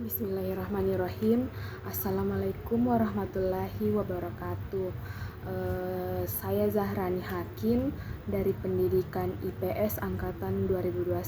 Bismillahirrahmanirrahim. Assalamualaikum warahmatullahi wabarakatuh. Saya Zahrani Hakim dari Pendidikan IPS Angkatan 2021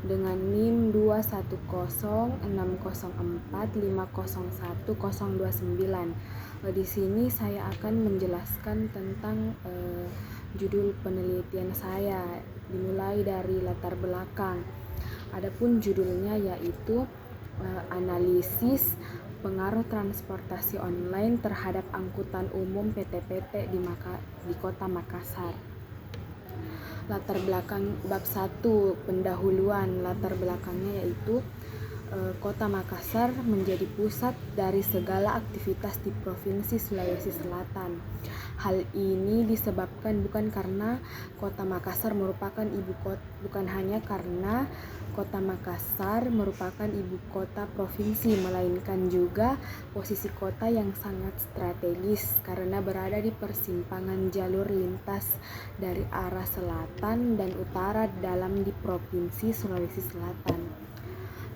dengan NIM 2104604501029. Di sini saya akan menjelaskan tentang judul penelitian saya, dimulai dari latar belakang. Adapun judulnya yaitu analisis pengaruh transportasi online terhadap angkutan umum PT-PT di Kota Makassar. Latar belakang bab 1, pendahuluan. Latar belakangnya yaitu Kota Makassar menjadi pusat dari segala aktivitas di Provinsi Sulawesi Selatan. Hal ini disebabkan bukan hanya karena Kota Makassar merupakan ibu kota provinsi, melainkan juga posisi kota yang sangat strategis karena berada di persimpangan jalur lintas dari arah selatan dan utara di Provinsi Sulawesi Selatan.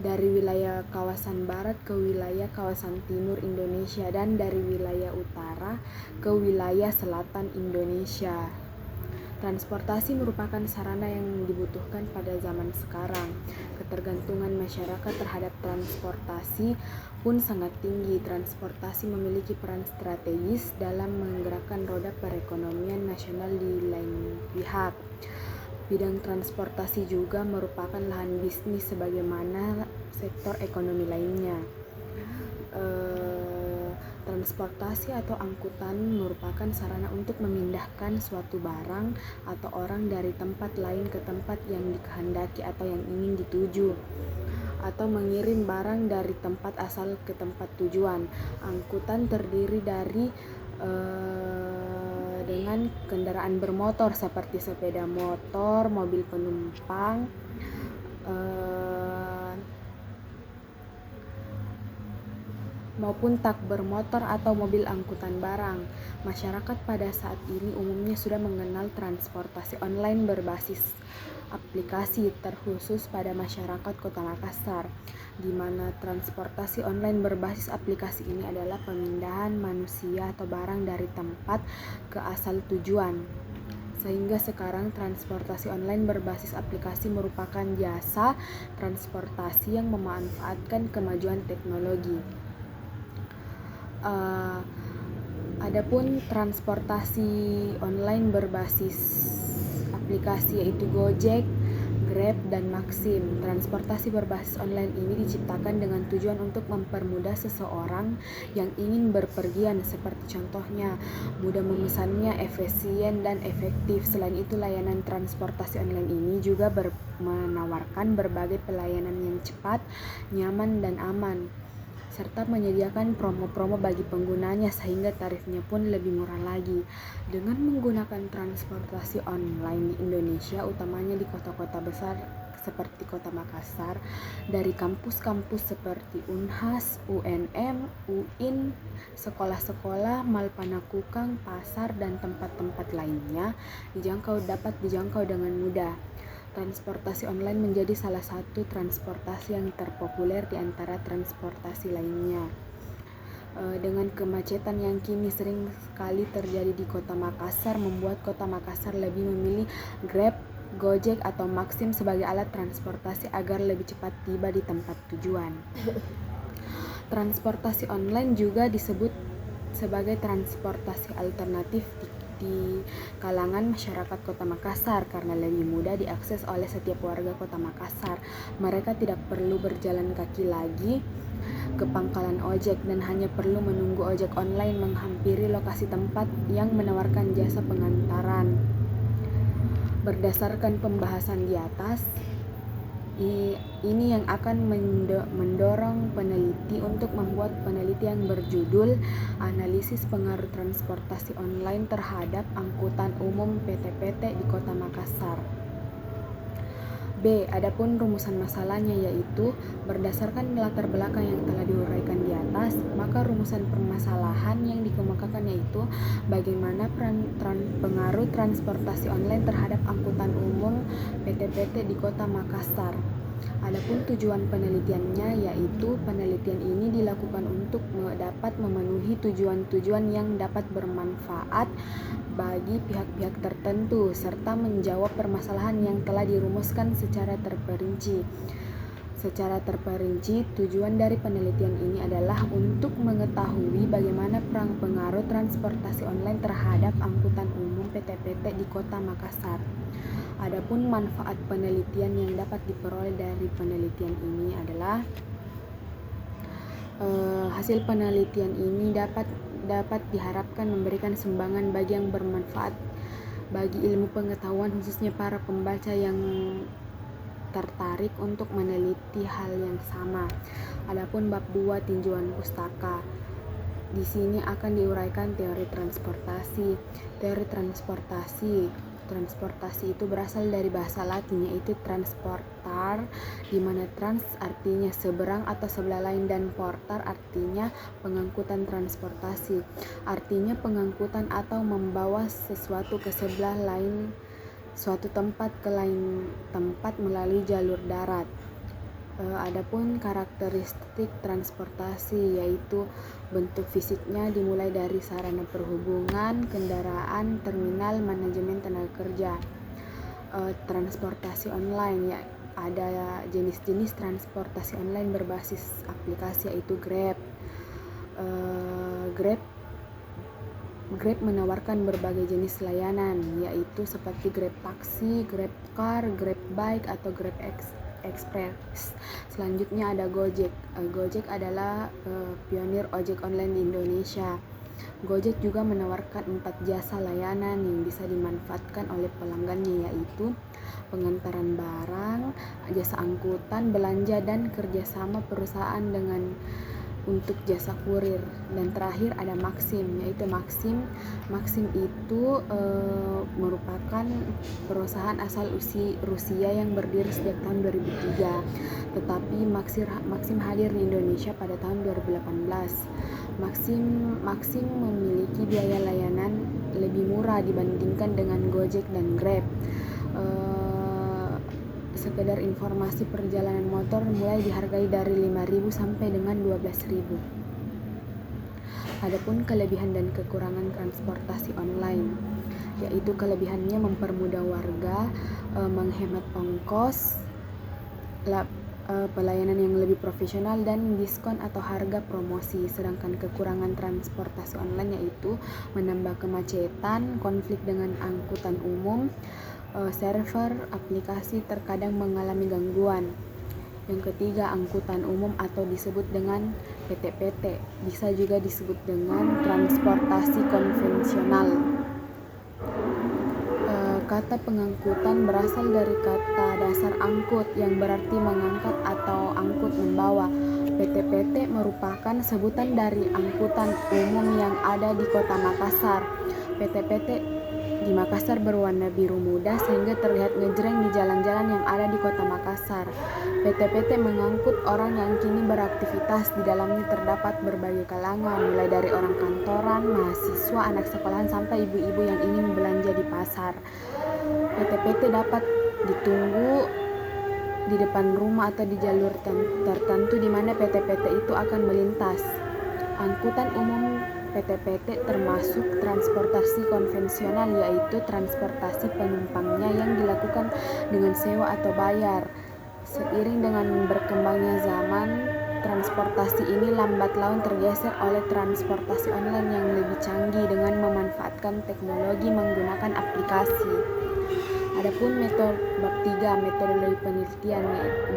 Dari wilayah kawasan barat ke wilayah kawasan timur Indonesia dan dari wilayah utara ke wilayah selatan Indonesia. Transportasi merupakan sarana yang dibutuhkan pada zaman sekarang. Ketergantungan masyarakat terhadap transportasi pun sangat tinggi. Transportasi memiliki peran strategis dalam menggerakkan roda perekonomian nasional di lain pihak. Bidang transportasi juga merupakan lahan bisnis sebagaimana sektor ekonomi lainnya. Transportasi atau angkutan merupakan sarana untuk memindahkan suatu barang atau orang dari tempat lain ke tempat yang dikehendaki atau yang ingin dituju, atau mengirim barang dari tempat asal ke tempat tujuan. Angkutan terdiri dari dengan kendaraan bermotor seperti sepeda motor, mobil penumpang, maupun tak bermotor atau mobil angkutan barang. Masyarakat pada saat ini umumnya sudah mengenal transportasi online berbasis aplikasi, terkhusus pada masyarakat Kota Makassar, di mana transportasi online berbasis aplikasi ini adalah pemindahan manusia atau barang dari tempat ke asal tujuan. Sehingga sekarang transportasi online berbasis aplikasi merupakan jasa transportasi yang memanfaatkan kemajuan teknologi. Adapun transportasi online berbasis aplikasi yaitu Gojek, Grab, dan Maxim. Transportasi berbasis online ini diciptakan dengan tujuan untuk mempermudah seseorang yang ingin berpergian, seperti contohnya mudah memesannya, efisien dan efektif. Selain itu, layanan transportasi online ini juga menawarkan berbagai pelayanan yang cepat, nyaman, dan aman, serta menyediakan promo-promo bagi penggunanya sehingga tarifnya pun lebih murah lagi. Dengan menggunakan transportasi online di Indonesia, utamanya di kota-kota besar seperti Kota Makassar, dari kampus-kampus seperti Unhas, UNM, UIN, sekolah-sekolah, Malpanakukang, pasar, dan tempat-tempat lainnya dapat dijangkau dengan mudah. Transportasi online menjadi salah satu transportasi yang terpopuler di antara transportasi lainnya. Dengan kemacetan yang kini sering sekali terjadi di Kota Makassar, membuat Kota Makassar lebih memilih Grab, Gojek, atau Maxim sebagai alat transportasi agar lebih cepat tiba di tempat tujuan. Transportasi online juga disebut sebagai transportasi alternatif di kalangan masyarakat Kota Makassar karena lebih mudah diakses oleh setiap warga Kota Makassar. Mereka tidak perlu berjalan kaki lagi ke pangkalan ojek dan hanya perlu menunggu ojek online menghampiri lokasi tempat yang menawarkan jasa pengantaran. Berdasarkan pembahasan di atas, ini yang akan mendorong peneliti untuk membuat penelitian berjudul Analisis Pengaruh Transportasi Online Terhadap Angkutan Umum PT-PT di Kota Makassar. B. Adapun rumusan masalahnya yaitu berdasarkan latar belakang yang telah diuraikan di atas, maka rumusan permasalahan yang dikemukakan yaitu bagaimana pengaruh transportasi online terhadap angkutan umum PT-PT di Kota Makassar. Adapun tujuan penelitiannya yaitu penelitian ini dilakukan untuk dapat memenuhi tujuan-tujuan yang dapat bermanfaat bagi pihak-pihak tertentu serta menjawab permasalahan yang telah dirumuskan secara terperinci. Secara terperinci, tujuan dari penelitian ini adalah untuk mengetahui bagaimana pengaruh transportasi online terhadap angkutan umum PTPT di Kota Makassar. Adapun manfaat penelitian yang dapat diperoleh dari penelitian ini adalah hasil penelitian ini dapat diharapkan memberikan sumbangan bagi yang bermanfaat bagi ilmu pengetahuan, khususnya para pembaca yang tertarik untuk meneliti hal yang sama. Adapun bab 2 tinjauan pustaka. Di sini akan diuraikan teori transportasi. Teori transportasi itu berasal dari bahasa Latin yaitu transportar, di mana trans artinya seberang atau sebelah lain dan portar artinya pengangkutan transportasi. Artinya pengangkutan atau membawa sesuatu ke sebelah lain suatu tempat ke lain tempat melalui jalur darat. Adapun karakteristik transportasi yaitu bentuk fisiknya dimulai dari sarana perhubungan, kendaraan, terminal, manajemen tenaga kerja. Transportasi online ya, ada jenis-jenis transportasi online berbasis aplikasi yaitu Grab. Grab menawarkan berbagai jenis layanan yaitu seperti Grab Taksi, Grab Car, Grab Bike atau Grab Express. Selanjutnya ada Gojek. Gojek adalah pionir ojek online di Indonesia. Gojek juga menawarkan 4 jasa layanan yang bisa dimanfaatkan oleh pelanggannya yaitu pengantaran barang, jasa angkutan, belanja, dan kerjasama perusahaan untuk jasa kurir. Dan terakhir ada Maxim, yaitu Maxim itu merupakan perusahaan asal Rusia yang berdiri sejak tahun 2003, tetapi Maxim hadir di Indonesia pada tahun 2018. Maxim memiliki biaya layanan lebih murah dibandingkan dengan Gojek dan Grab. Sekedar informasi, perjalanan motor mulai dihargai dari 5.000 sampai dengan 12.000. Adapun kelebihan dan kekurangan transportasi online, yaitu kelebihannya mempermudah warga, menghemat ongkos, pelayanan yang lebih profesional, dan diskon atau harga promosi. Sedangkan kekurangan transportasi online yaitu menambah kemacetan, konflik dengan angkutan umum, server aplikasi terkadang mengalami gangguan. Yang ketiga, angkutan umum atau disebut dengan PTPT, bisa juga disebut dengan transportasi konvensional. Kata pengangkutan berasal dari kata dasar angkut yang berarti mengangkat atau angkut membawa. PTPT merupakan sebutan dari angkutan umum yang ada di Kota Makassar. PTPT di Makassar berwarna biru muda sehingga terlihat ngejreng di jalan-jalan yang ada di Kota Makassar. PTPT mengangkut orang yang kini beraktivitas. Di dalamnya terdapat berbagai kalangan, mulai dari orang kantoran, mahasiswa, anak sekolahan, sampai ibu-ibu yang ingin belanja di pasar. PTPT dapat ditunggu di depan rumah atau di jalur tertentu di mana PTPT itu akan melintas. Angkutan umum PTPT termasuk transportasi konvensional, yaitu transportasi penumpangnya yang dilakukan dengan sewa atau bayar. Seiring dengan berkembangnya zaman, transportasi ini lambat laun tergeser oleh transportasi online yang lebih canggih dengan memanfaatkan teknologi menggunakan aplikasi. Adapun bab 3, metodologi penelitian,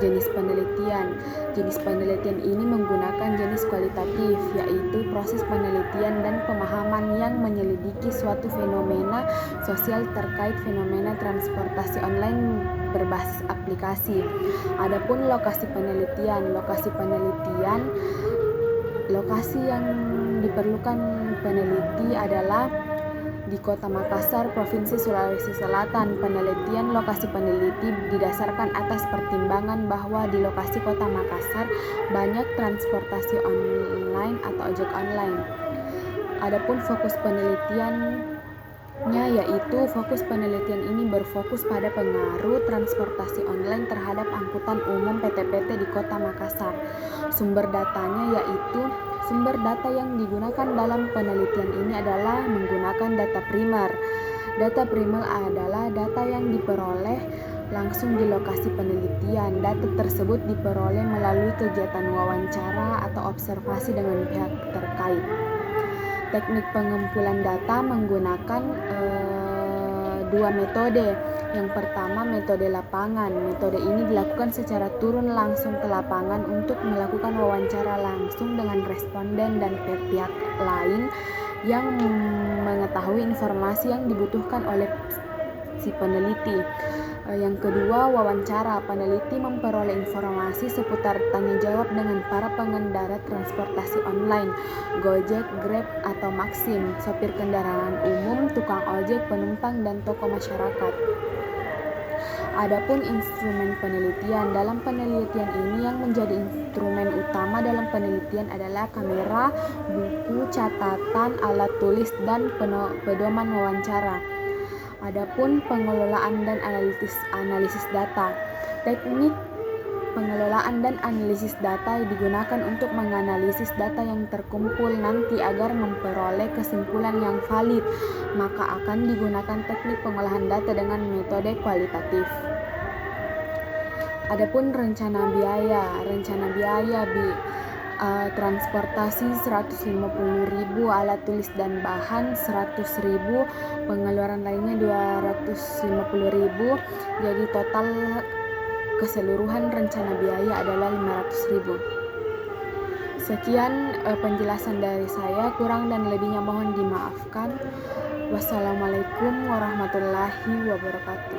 jenis penelitian. Jenis penelitian ini menggunakan jenis kualitatif, yaitu proses penelitian dan pemahaman yang menyelidiki suatu fenomena sosial terkait fenomena transportasi online berbasis aplikasi. Adapun lokasi penelitian, lokasi yang diperlukan peneliti adalah di Kota Makassar, Provinsi Sulawesi Selatan. Lokasi peneliti didasarkan atas pertimbangan bahwa di lokasi Kota Makassar banyak transportasi online atau ojek online. Adapun fokus penelitian yaitu fokus penelitian ini berfokus pada pengaruh transportasi online terhadap angkutan umum PT-PT di Kota Makassar. Sumber datanya yaitu sumber data yang digunakan dalam penelitian ini adalah menggunakan data primer. Data primer adalah data yang diperoleh langsung di lokasi penelitian. Data tersebut diperoleh melalui kegiatan wawancara atau observasi dengan pihak terkait. Teknik pengumpulan data menggunakan dua metode. Yang pertama, metode lapangan. Metode ini dilakukan secara turun langsung ke lapangan untuk melakukan wawancara langsung dengan responden dan pihak lain yang mengetahui informasi yang dibutuhkan oleh si peneliti. Yang kedua, wawancara. Peneliti memperoleh informasi seputar tanya jawab dengan para pengendara transportasi online, Gojek, Grab, atau Maxim, sopir kendaraan umum, tukang ojek, penumpang, dan tokoh masyarakat. Adapun instrumen penelitian. Dalam penelitian ini yang menjadi instrumen utama dalam penelitian adalah kamera, buku, catatan, alat tulis, dan pedoman wawancara. Adapun pengelolaan dan analisis data. Teknik pengelolaan dan analisis data digunakan untuk menganalisis data yang terkumpul nanti agar memperoleh kesimpulan yang valid. Maka akan digunakan teknik pengolahan data dengan metode kualitatif. Adapun rencana biaya transportasi 150.000, alat tulis dan bahan 100.000, pengeluaran lainnya 250.000. Jadi total keseluruhan rencana biaya adalah 500.000. Sekian penjelasan dari saya, kurang dan lebihnya mohon dimaafkan. Wassalamualaikum warahmatullahi wabarakatuh.